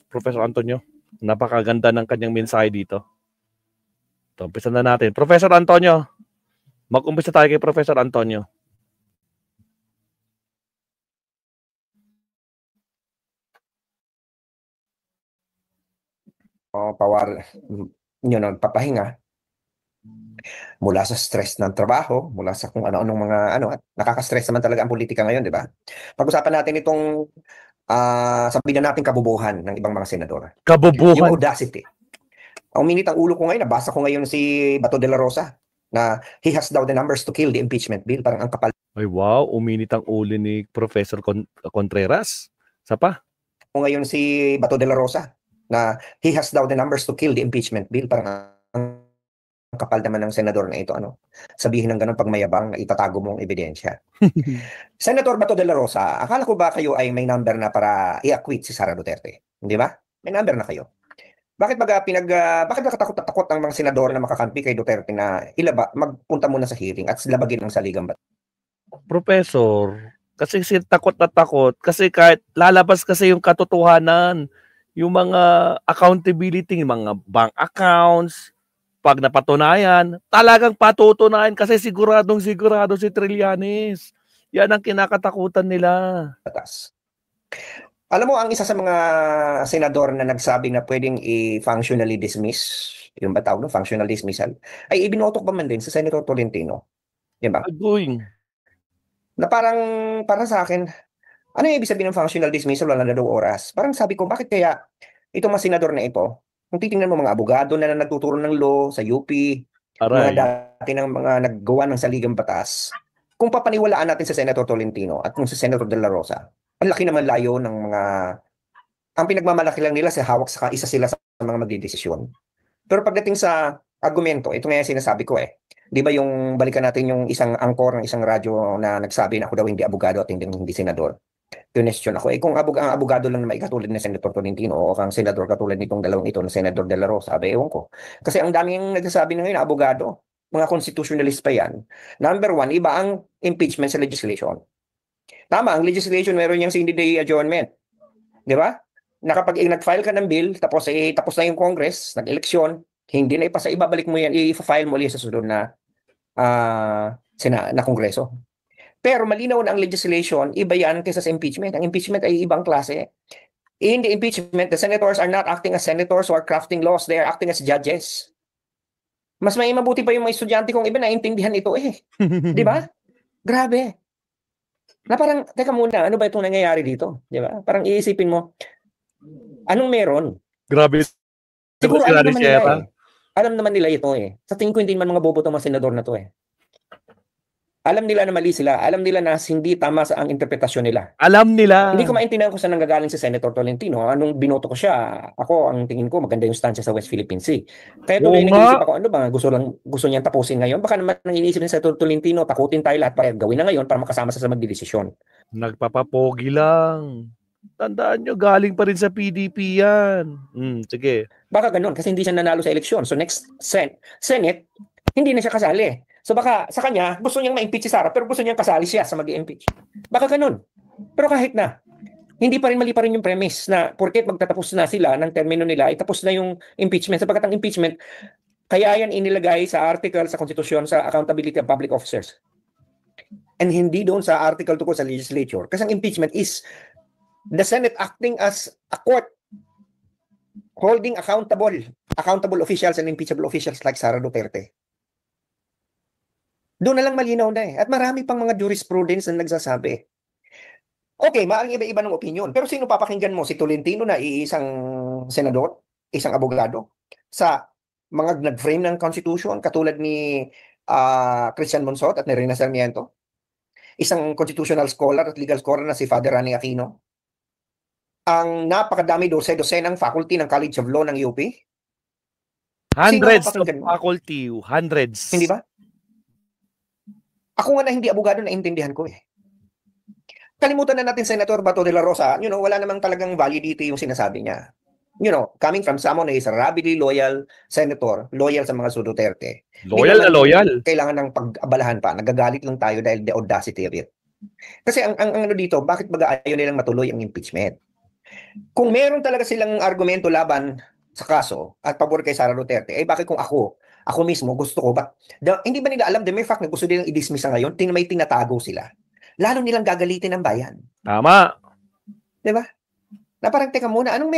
Professor Antonio. Napakaganda ng kanyang mensahe dito. So, umpisa na natin. Professor Antonio, mag-umpisa tayo kay Professor Antonio. Papahinga mula sa stress ng trabaho, mula sa kung ano-anong mga at nakaka-stress naman talaga ang politika ngayon, di ba? Pag-usapan natin itong sabihin na natin kabubuhan ng ibang mga senador. Yung Kabubuhan. audacity. Uminit ang ulo ko ngayon, nabasa ko ngayon si Bato de la Rosa na he has daw the numbers to kill the impeachment bill. Parang ang kapal. Ay wow, uminit ang ulo ni Professor Contreras. Sa pa? Ngayon si Bato de la Rosa na he has daw the numbers to kill the impeachment bill. Parang ang kapal naman ng senador na ito. Sabihin ng ganun pag mayabang na itatago mong ebidensya. Senator Bato de la Rosa, akala ko ba kayo ay may number na para i-acquit si Sara Duterte? Hindi ba? May number na kayo. Bakit bakit nakatakot-takot ang mga senador na makakampi kay Duterte na magpunta muna sa hearing at labagin ang saligang batas? Professor, kasi takot na takot kasi kahit lalabas kasi yung katotohanan, yung mga accountability, yung mga bank accounts, pag napatunayan, talagang patutunayan kasi siguradong sigurado si Trillanes. Yan ang kinakatakutan nila. Batas. Alam mo, ang isa sa mga senador na nagsabi na pwedeng i-functionally dismiss, yung ba tawag no, functional dismissal, ay ibinotok pa man din sa Senator Tolentino. Yan ba? Agoy. Na parang sa akin, ano yung ibig sabihin ng functional dismissal? Wala na daw oras. Parang sabi ko, bakit kaya itong mga senador na ito, kung titingnan mo mga abogado na nagtuturo ng law sa UP, mga dati ng mga naggawa ng saligang batas, kung papaniwalaan natin sa Senator Tolentino at kung sa Senator De La Rosa, ang laki naman layo ng mga, ang pinagmamalaki lang nila sa hawak sa isa sila sa mga magdidesisyon. Pero pagdating sa argumento, ito nga yung sinasabi ko Di ba yung balikan natin yung isang angkor ng isang radyo na nagsabi na ako daw hindi abogado at hindi senador. Question ako, kung ang abogado lang na katulad ni Senator Tolentino o ang senador katulad nitong dalawang ito na Senator De La Rosa, ewan ko. Kasi ang daming nagsasabi na ngayon na abogado, mga constitutionalist pa yan. Number one, iba ang impeachment sa legislation. Tama, ang legislation meron yung sine die adjournment. Di ba? Na kapag nag-file ka ng bill, tapos na yung Congress, nag-eleksyon, hindi na ipasa, ibabalik mo yan, i-file mo ulit sa sunod na Kongreso. Pero malinaw na ang legislation, iba yan kaysa sa impeachment. Ang impeachment ay ibang klase. In the impeachment, the senators are not acting as senators who are crafting laws, they are acting as judges. Mas may mabuti pa yung mga estudyante kong iba na intindihan ito Di ba? Grabe. Na parang, teka muna, ano ba itong nangyayari dito? Di ba? Parang iisipin mo, anong meron? Grabe. Siguro alam naman nila Alam naman nila ito Sa tingin ko hindi man mga bobo itong mga senador na to Alam nila na mali sila. Alam nila na hindi tama sa ang interpretasyon nila. Alam nila. Hindi ko maintindihan kung saan nanggagaling si Senator Tolentino. Anong binoto ko siya, ako ang tingin ko maganda yung stansya sa West Philippine Sea. Kaya tuloy nag-iisip ako, ano ba gusto niyang tapusin ngayon? Baka naman ang iniisip ni Senator Tolentino, takutin tayo lahat para gawin na ngayon para makasama sa magdidesisyon. Nagpapapogi lang. Tandaan nyo, galing pa rin sa PDP yan. Sige. Baka ganun, kasi hindi siya nanalo sa eleksyon. So next Senate, hindi na siya kasali. So baka sa kanya, gusto niyang ma-impeach si Sara, pero gusto niyang kasali siya sa mag-i-impeach. Baka ganun. Pero kahit na, mali pa rin yung premise na porket magtatapos na sila ng termino nila, ay tapos na yung impeachment. Sapagkat ang impeachment, kaya yan inilagay sa article sa konstitusyon sa accountability of public officers. And hindi doon sa article tungkol sa legislature. Kasi ang impeachment is the Senate acting as a court holding accountable officials and impeachable officials like Sara Duterte. Doon na lang malinaw na At marami pang mga jurisprudence na nagsasabi. Okay, maaaring iba-iba ng opinion. Pero sino papakinggan mo? Si Tolentino na isang senador, isang abogado, sa mga nag-frame ng Constitution, katulad ni Christian Monsot at ni Rina Sarmiento? Isang constitutional scholar at legal scholar na si Father Rani Aquino? Ang napakadami dosenang faculty ng College of Law ng UP? Hundreds of faculty. Hundreds. Hindi ba? Ako nga na hindi abogado, naintindihan ko Kalimutan na natin Senator Bato de la Rosa, wala namang talagang validity yung sinasabi niya. Coming from someone who is a rabidly loyal senator, loyal sa mga Duterte. Loyal na loyal. Kailangan ng pag-abalahan pa. Nagagalit lang tayo dahil the audacity of it. Kasi ang ano dito, bakit baga ayaw nilang matuloy ang impeachment? Kung meron talaga silang argumento laban sa kaso at pabor kay Sara Duterte, eh bakit kung ako mismo gusto ko, hindi ba nila alam the mere fact na gusto nilang i-dismiss sa ngayon, may tinatago sila. Lalo nilang gagalitin ang bayan. Tama. 'Di ba? Na parang teka muna, anong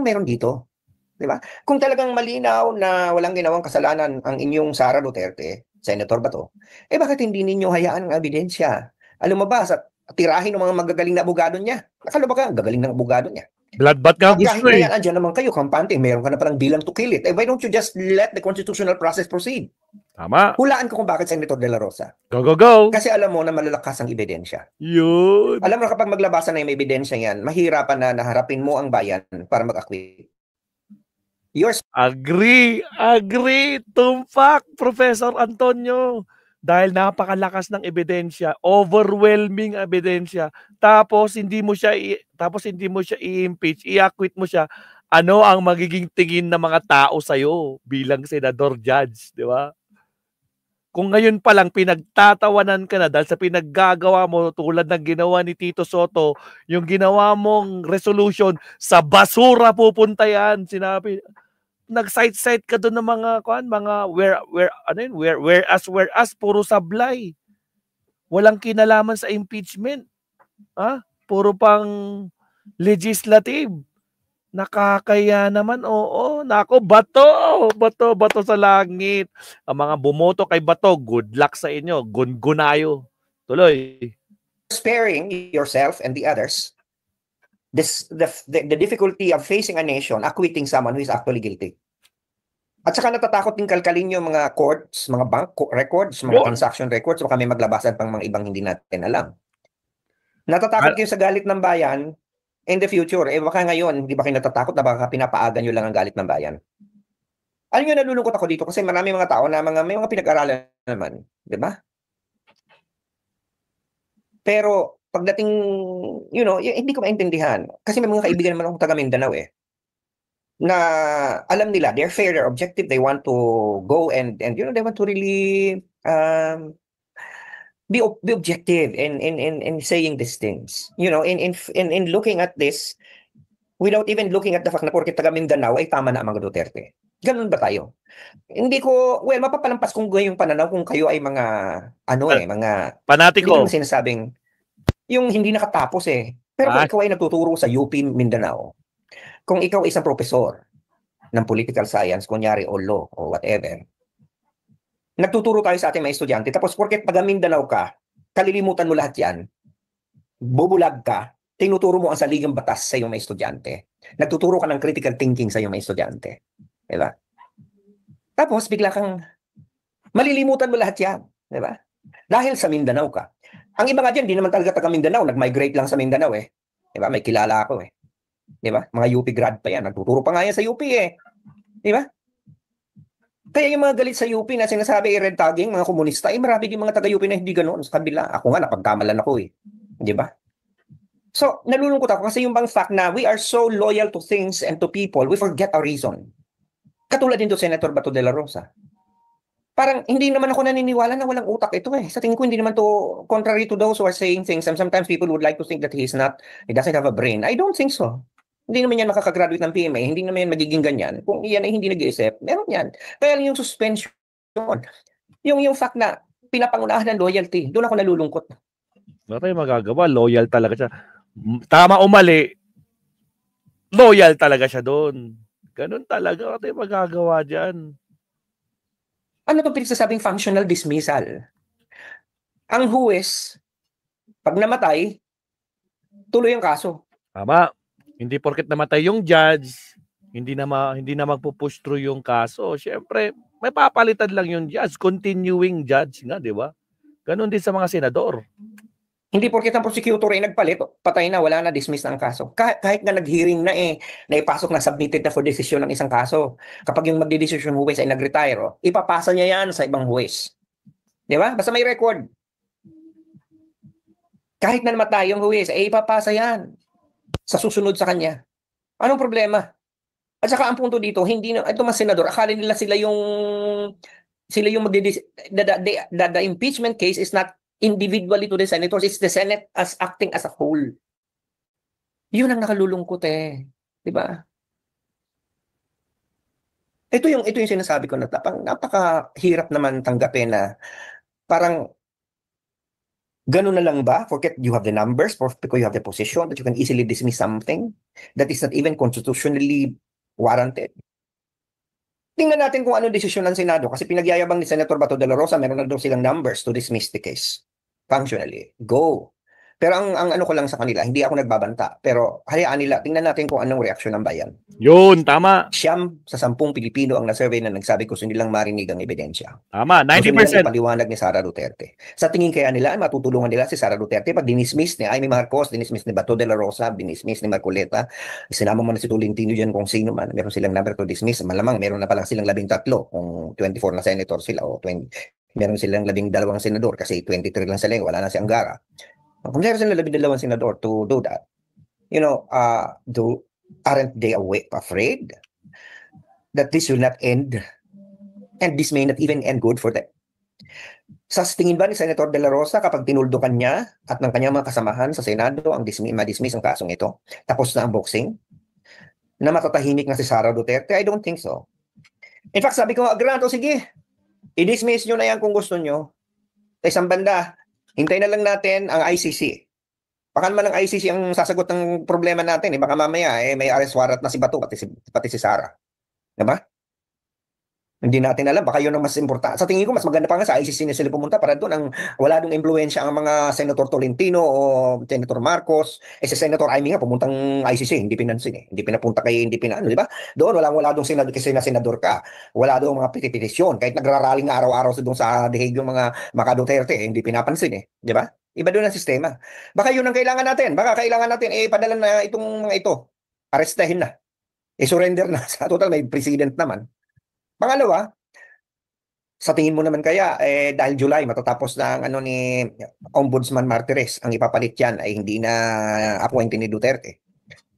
meron dito? 'Di ba? Kung talagang malinaw na walang ginawang kasalanan ang inyong Sara Duterte, Senator Bato, eh bakit hindi ninyo hayaan ang ebidensya? Lumabas at tirahin ng mga magagaling na abogado niya. Akala ba ang gagaling ng abogado niya? Bloodbath nga At kahit gusto na eh. yan, andyan naman kayo, kampante, meron ka na palang bilang to kill it. Eh, why don't you just let the constitutional process proceed? Tama. Hulaan ko kung bakit Senator De La Rosa. Go, go, go. Kasi alam mo na malalakas ang ebidensya. Yun. Alam mo na kapag maglabasan na yung ebidensya yan, mahirapan na naharapin mo ang bayan para mag-acquit. Yours. Agree. Tumpak, Professor Antonio. Dahil napakalakas ng ebidensya, overwhelming ebidensya. Tapos hindi mo siya i-impeach, i-acquit mo siya. Ano ang magiging tingin ng mga tao sa iyo bilang senador judge, di ba? Kung ngayon pa lang pinagtatawanan ka na dahil sa pinaggagawa mo tulad ng ginawa ni Tito Soto, yung ginawa mong resolution, sa basura pupunta yan. Sinabi, nag-cite ka doon ng mga whereas puro sablay. Walang kinalaman sa impeachment. Puro pang legislative. Nakakaya naman, oo. Nako, bato sa langit. Ang mga bumoto kay Bato, good luck sa inyo. Gungunayo. Tuloy. Sparing yourself and the others the difficulty of facing a nation acquitting someone who is actually guilty. At saka natatakot din kalkalin yung mga courts, mga bank records, mga transaction records, baka may maglabasan pang mga ibang hindi natin alam. Natatakot kayo sa galit ng bayan in the future. Eh baka ngayon, hindi ba kayo natatakot na baka pinapaagan nyo lang ang galit ng bayan? Alam nyo, nalulungkot ako dito kasi marami mga tao na may mga pinag-aralan naman. Di ba? Pero pagdating, hindi ko maintindihan. Kasi may mga kaibigan naman akong taga Mindanao na alam nila, they're fair, they're objective, they want to go and they want to really be objective in saying these things. In looking at this, without even looking at the fact na porket taga Mindanao ay tama na ang mga Duterte. Ganun ba tayo? Mapapalampas kung yung pananaw kung kayo ay mga mga panatiko. Hindi ko sinasabing yung hindi nakatapos Pero kung ikaw ay nagtuturo sa UP Mindanao, kung ikaw isang profesor ng political science, kunyari o law o whatever, nagtuturo tayo sa ating mga estudyante, tapos porket taga Mindanao ka, kalilimutan mo lahat yan, bubulag ka, tinuturo mo ang saligang batas sa iyong mga estudyante. Nagtuturo ka ng critical thinking sa iyong mga estudyante. Diba? Tapos bigla kang malilimutan mo lahat yan. Diba? Dahil sa Mindanao ka. Ang iba nga dyan, di naman talaga taga Mindanao, nag-migrate lang sa Mindanao Diba? May kilala ako Diba? Mga UP grad pa yan. Nagtuturo pa nga yan sa UP Diba? Kaya yung mga galit sa UP na sinasabi red tagging, mga komunista, marami din mga taga-UP na hindi ganoon sa kabila. Ako nga, napagkamalan ako Diba? So, nalulungkot ako kasi yung bang fact na we are so loyal to things and to people, we forget our reason. Katulad din to Senator Bato de la Rosa. Parang hindi naman ako naniniwala na walang utak ito Sa tingin ko hindi naman to contrary to those who are saying things. And sometimes people would like to think that he doesn't have a brain. I don't think so. Hindi naman yan makakagraduate ng PMA, hindi naman yan magiging ganyan. Kung iyan ay hindi nag-iisip, meron yan. Kaya yung suspension, yung fact na pinapangunahan ng loyalty, doon ako nalulungkot. Wala tayong magagawa, loyal talaga siya. Tama o mali, loyal talaga siya doon. Ganun talaga, wala tayong magagawa dyan. Ano itong pinagsasabing functional dismissal? Ang huwes, pag namatay, tuloy ang kaso. Tama. Hindi porket namatay yung judge, hindi na magpo-push through yung kaso. Siyempre, may papalitan lang yung judge, continuing judge nga, di ba? Ganun din sa mga senador. Hindi porket ang prosecutor ay nagpalit, patay na, wala na, dismiss na ang kaso. Kahit na nag-hearing na naipasok na submitted na for decision ng isang kaso. Kapag yung magdedesisyon huwes ay nag-retire, ipapasa niya yan sa ibang huwes. Di ba? Basta may record. Kahit na namatay yung huwes, ipapasa yan sa susunod sa kanya. Anong problema? At saka ang punto dito, hindi na ito mga senador, akala nila sila yung the impeachment case is not individually to the senators, it's the Senate as acting as a whole. Yun ang nakalulungkot eh. 'Di ba? Ito yung sinasabi ko na napakahirap naman tanggapin na parang gano'n na lang ba? Forget you have the numbers, because you have the position that you can easily dismiss something that is not even constitutionally warranted. Tingnan natin kung anong desisyon ng Senado kasi pinagyayabang ni Senator Bato de la Rosa, meron na daw silang numbers to dismiss the case. Functionally. Go. Pero ang ano ko lang sa kanila, hindi ako nagbabanta. Pero hayaan nila, tingnan natin kung anong reaksyon ng bayan. Yun, tama. 9 sa 10 Pilipino ang na-survey na nagsabi gusto nilang marinig ang ebidensya. Tama, Gusto nilang 90%. ipaliwanag ni Sara Duterte. Sa tingin kaya nila, matutulungan nila si Sara Duterte pag dinismiss ni Amy Marcos, dinismiss ni Bato de la Rosa, dinismiss ni Marcoleta. Sinama mo na si Tolentino dyan kung sino man. Meron silang number to dismiss. Malamang meron na palang silang 13 kung 24 na senator sila o 20. Meron silang 12 senador kasi 23 lang sila, wala na si Angara. Kung meron silang 12 senador to do that, aren't they afraid that this will not end? And this may not even end good for them. Sa tingin ba ni Senator De La Rosa kapag tinuldukan niya at ng kanyang mga kasamahan sa Senado ang ma-dismiss ang kasong ito, tapos na ang boxing, na matatahimik na si Sara Duterte? I don't think so. In fact, sabi ko, Granto, sige, i-dismiss nyo na yan kung gusto nyo. Sa isang banda, hintay na lang natin ang ICC. Baka naman ang ICC ang sasagot ng problema natin. Baka mamaya may arrest warrant na si Bato, pati si Sara. Diba? Hindi natin alam, baka yun ang mas importante. Sa tingin ko, mas maganda pa nga sa ICC na sila pumunta para doon wala dong impluensya ang mga Senator Tolentino o Senator Marcos. Si Senator Amy nga pumuntang ICC, hindi pinansin eh. Hindi pinapunta di ba? Doon wala dong senador kasi na senador ka. Wala dong mga petition. Kahit nagrarally nga araw-araw doon sa The Hague yung mga Duterte, hindi pinapansin eh. Di ba? Iba doon ang sistema. Baka yun ang kailangan natin. Baka kailangan natin padala na itong mga ito. Arrestahin na. Surrender na. Sa total may president naman. Pangalawa, sa tingin mo naman kaya, dahil July, matatapos na ang ni Ombudsman Martires, ang ipapalit yan ay hindi na appointee ni Duterte.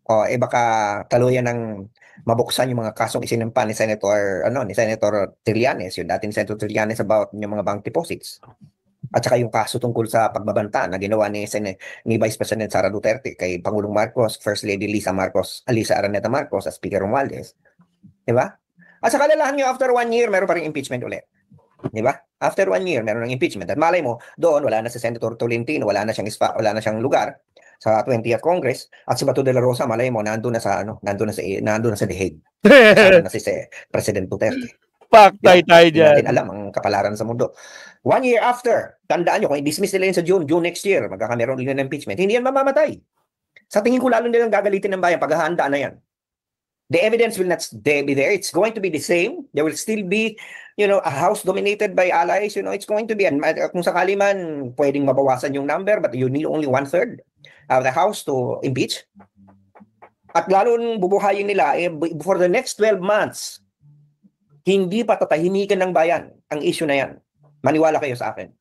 O, baka tuluyan ng mabuksan yung mga kasong isinampa ni Senator Trillanes, yung dating Senator Trillanes about yung mga bank deposits. At saka yung kaso tungkol sa pagbabanta na ginawa ni Vice President Sara Duterte kay Pangulong Marcos, First Lady Lisa Araneta Marcos, at Speaker Romualdez. Diba? At saka lalahan nyo, after 1 year, meron pa rin impeachment ulit. Di ba? After 1 year, meron ng impeachment. At malay mo, doon, wala na si Senator Tolentino, wala na siyang lugar sa 20th Congress. At si Bato de la Rosa, malay mo, nandun na sa The Hague. Kasama na si President Duterte. Paktay tayo dyan. Hindi natin alam ang kapalaran sa mundo. 1 year after, tandaan nyo, kung i-dismiss nila yun sa June next year, magkakameron din ng impeachment, hindi yan mamamatay. Sa tingin ko, lalo nilang gagalitin ng bayan, paghahanda na yan. The evidence will not be there. It's going to be the same. There will still be, a house dominated by allies. It's going to be, kung sakali man, pwedeng mabawasan yung number, but you need only 1/3 of the house to impeach. At lalo bubuhayin nila, for the next 12 months, hindi pa tatahimikan ng bayan ang issue na yan. Maniwala kayo sa akin.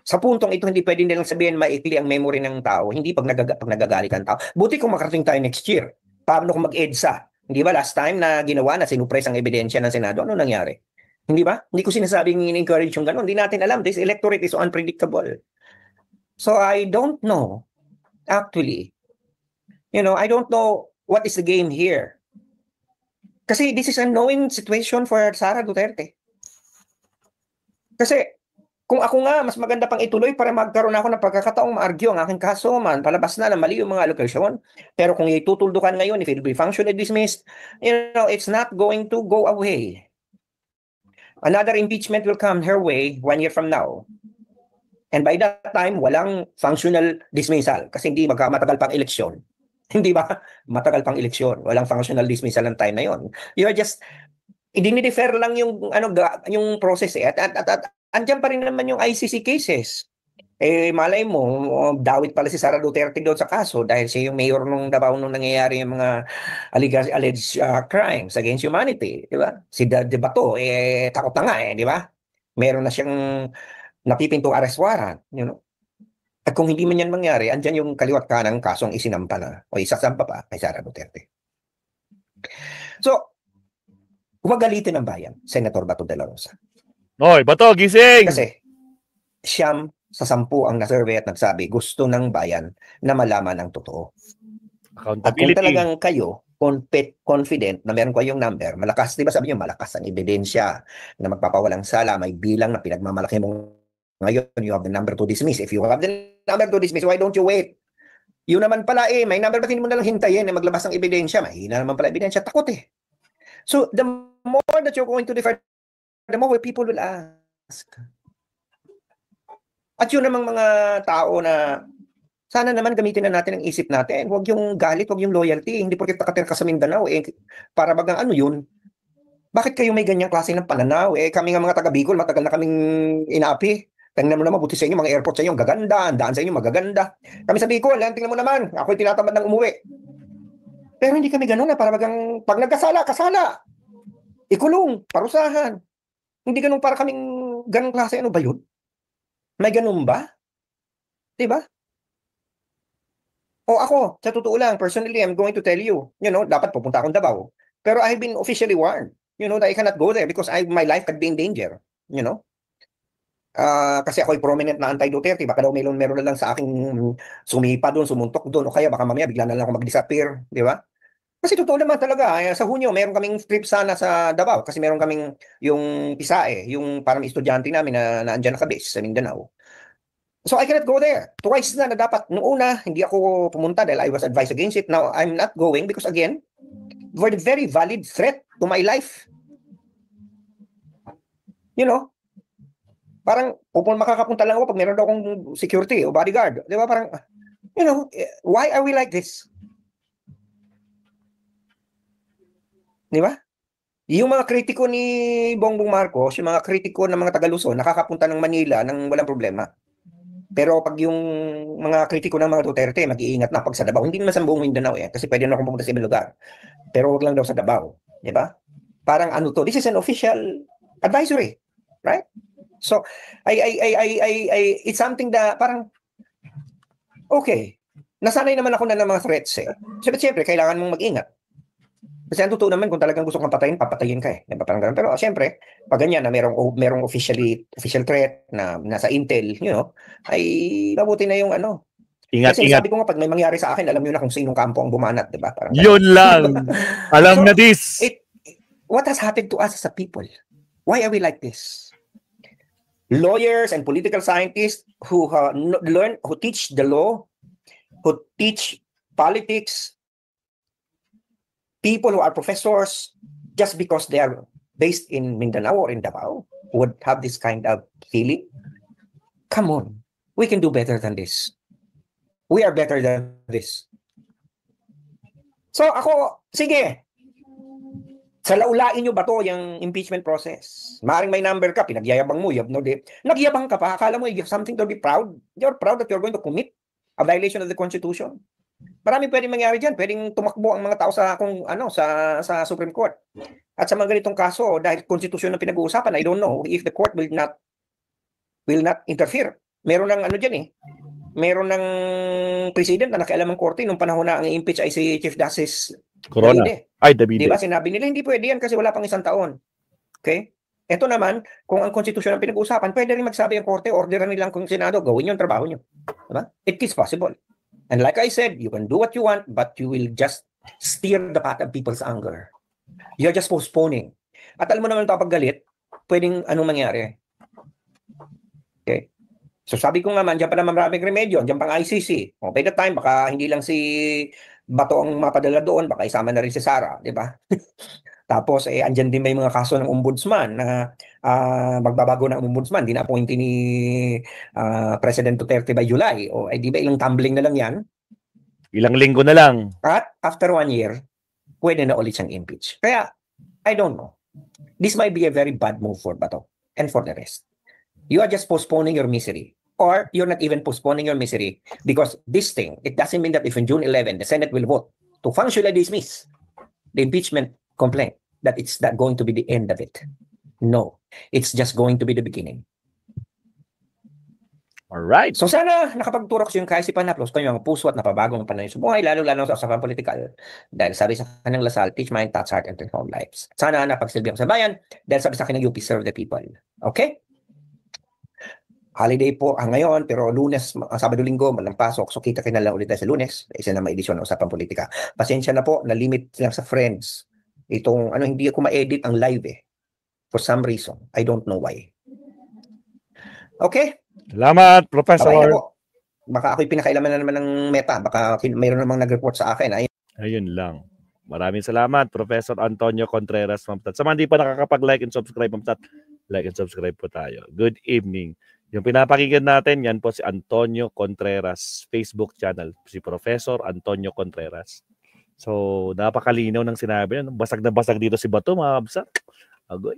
Sa puntong ito, hindi pwede nilang sabihin maikli ang memory ng tao. Hindi pag nagagalit ang tao. Buti kung makarating tayo next year. Paano kung mag-EDSA? Hindi ba last time na ginawa na sinupres ang ebidensya ng Senado? Ano nangyari? Hindi ba? Hindi ko sinasabing in-encourage yung gano'n. Hindi natin alam. This electorate is so unpredictable. So I don't know. Actually, I don't know what is the game here. Kasi this is a knowing situation for Sara Duterte. Kasi kung ako nga, mas maganda pang ituloy para magkaroon ako ng pagkakataong ma-argue ang aking kaso man, palabas na mali yung mga allocation. Pero kung itutuldukan ngayon, if it will be functionally dismissed, it's not going to go away. Another impeachment will come her way 1 year from now. And by that time, walang functional dismissal kasi hindi matagal pang eleksyon. Hindi ba? Matagal pang eleksyon. Walang functional dismissal ng time na yon. You're just, idinidefer lang yung process eh. At andyan pa rin naman yung ICC cases. Malay mo, dawit pala si Sara Duterte doon sa kaso dahil siya yung mayor nung Davao nung nangyayari yung mga alleged crimes against humanity. Di ba? Si De Bato, takot na nga di ba? Meron na siyang napipintong arrest warrant. At kung hindi man yan mangyari, andyan yung kaliwat kanang kasong isinampa na o isasampa pa kay Sara Duterte. So, gumagalitin ng bayan, Senator Bato de la Rosa. Hoy, Bato, gising! Kasi 9 sa 10 ang na-survey at nagsabi gusto ng bayan na malaman ang totoo. At kung Accountability. talagang kayo confident na meron kayong number, malakas, di ba sabi niyo, malakas ang ebidensya na magpapawalang sala, may bilang na pinagmamalaki mo ngayon, you have the number to dismiss. If you have the number to dismiss, why don't you wait? Yun naman pala may number, ba't hindi mo nalang hintayin na maglabas ng ebidensya? Mahina naman pala ebidensya, takot eh. So, the more that you're going to defer, the more people will ask. At yun namang mga tao na sana naman gamitin na natin ang isip natin. Huwag yung galit, huwag yung loyalty. Hindi porket nakatira ka sa Mindanao, para bagang ano yun. Bakit kayo may ganyang klase ng pananaw? Kami nga mga taga Bicol, matagal na kaming inapi. Tingnan mo naman, buti sa inyo, mga airport sa inyo, gaganda. Ang daan sa inyo, magaganda. Kami sa Bicol, tingnan mo naman, ako'y tinatamad ng umuwi. Pero hindi kami ganun na, para bagang pag nagkasala, kasala. Ikulong, parusahan. Hindi ganun para kaming ganung klase. Ano ba yun? May ganun ba? Diba? O ako, sa totoo lang, personally, I'm going to tell you, dapat pupunta akong Davao. Pero I've been officially warned, that I cannot go there because my life could be in danger, kasi ako'y prominent na anti-Duterte, baka daw meron na lang sa aking sumipa doon, sumuntok doon, o kaya baka mamaya bigla na lang ako mag-disappear, di ba? Kasi totoo naman talaga, sa Hunyo, meron kaming trip sana sa Davao, kasi meron kaming yung PISAE, yung parang estudyante namin na andyan nakabase sa Mindanao. So I cannot go there. Twice na dapat. Noong una, hindi ako pumunta dahil I was advised against it. Now, I'm not going because again, for the very valid threat to my life. Parang makakapunta lang ako pag meron daw akong security o bodyguard. Di ba? Parang, why are we like this? Di ba? Yung mga kritiko ni Bongbong Marcos, yung mga kritiko ng mga taga-Luzon, nakakapunta ng Manila nang walang problema. Pero pag yung mga kritiko ng mga Duterte, mag-iingat na pag sa Davao. Hindi naman sa buong Mindanao kasi pwede na akong pumunta sa ibang lugar. Pero wag lang daw sa Davao. Di ba? Parang this is an official advisory. Right? So, it's something that parang, okay, nasanay naman ako na ng mga threats Siyempre, kailangan mong mag-ingat. Kasi ang totoo naman, kung talagang gusto kang papatayin ka Diba? Parang ganun. Pero siyempre, pag ganyan na merong official threat na nasa intel, ay mabuti na yung Ingat, kasi ingat. sabi ko nga, pag may mangyari sa akin, alam nyo na kung sinong kampo ang bumanat, diba? Parang yun lang. Alam so, na this. What has happened to us as a people? Why are we like this? Lawyers and political scientists who teach the law, who teach politics, people who are professors, just because they are based in Mindanao or in Davao, would have this kind of feeling. Come on, we can do better than this. We are better than this. So ako, sige, salaulain nyo ba to yung impeachment process? Maaring may number ka, pinagyayabang mo, nagyabang ka pa, akala mo you have something to be proud. You're proud that you're going to commit a violation of the Constitution. Marami pwedeng mangyari dyan. Pwedeng tumakbo ang mga tao sa Supreme Court. At sa mga ganitong kaso, dahil konstitusyon ang pinag-uusapan, I don't know if the court will not interfere. Meron ng dyan meron ng president na nakialam ng korte nung panahon na ang i-impeach ay si Chief Justice Corona. Davide. Diba? Sinabi nila, hindi pwede yan kasi wala pang 1 taon. Okay? Ito naman, kung ang konstitusyon ang pinag-uusapan, pwede rin magsabi ang korte, orderan nilang kung Senado, gawin yung trabaho nyo. Diba? It is possible. And like I said, you can do what you want, but you will just steer the path of people's anger. You're just postponing. At alam mo naman ito, pag galit, pwedeng anong mangyari. Okay? So sabi ko nga man, dyan pa naman maraming remedyo, dyan pang ICC. By the time, baka hindi lang si Bato ang mapadala doon, baka isama na rin si Sara, di ba? Tapos, andyan din may mga kaso ng ombudsman na magbabago ng ombudsman, dina-appoint ni President Duterte by July. O, di ba ilang tumbling na lang yan? Ilang linggo na lang. At after 1 year, pwede na ulit siyang impeach. Kaya, I don't know. This might be a very bad move for Bato and for the rest. You are just postponing your misery. Or you're not even postponing your misery because this thing, it doesn't mean that if in June 11, the Senate will vote to functionally dismiss the impeachment complaint, that it's not going to be the end of it. No, it's just going to be the beginning. Alright. So sana nakapagturok yung kaisipan na plus kanyang puso at napabagong panahon sa buhay, lalo-lalo sa usapan politikal. Dahil sabi sa kanyang Lasal, teach mind, touch heart, and transform lives. Sana napagsilbihan sa bayan dahil sabi sa kanyang UP, serve the people. Okay? holiday po ngayon, pero Lunes, Sabado, Linggo, walang pasok. So kita na lang ulit tayo sa Lunes. Isa na maedisyon ng Usapang Politika. Pasensya na po, na-limit lang sa friends. Itong, hindi ko ma-edit ang live eh. For some reason. I don't know why. Okay? Salamat, Professor. Okay na po. Baka ako'y pinakailaman na naman ng Meta. Baka mayroon namang nag-report sa akin. Ayun lang. Maraming salamat, Professor Antonio Contreras, Ma'am Tat. Sa mga hindi pa nakakapag-like and subscribe, Ma'am Tat, like and subscribe po tayo. Good evening. Yung pinapakinggan natin, yan po si Antonio Contreras, Facebook channel. Si Professor Antonio Contreras. So, napakalinaw ng sinabi. Basag na basag dito si Bato, mga Absat. Agoy.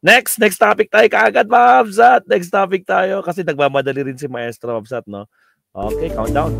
Next topic tayo kaagad, mga Absat. Next topic tayo kasi nagmamadali rin si Maestro Absat, no? Okay, countdown.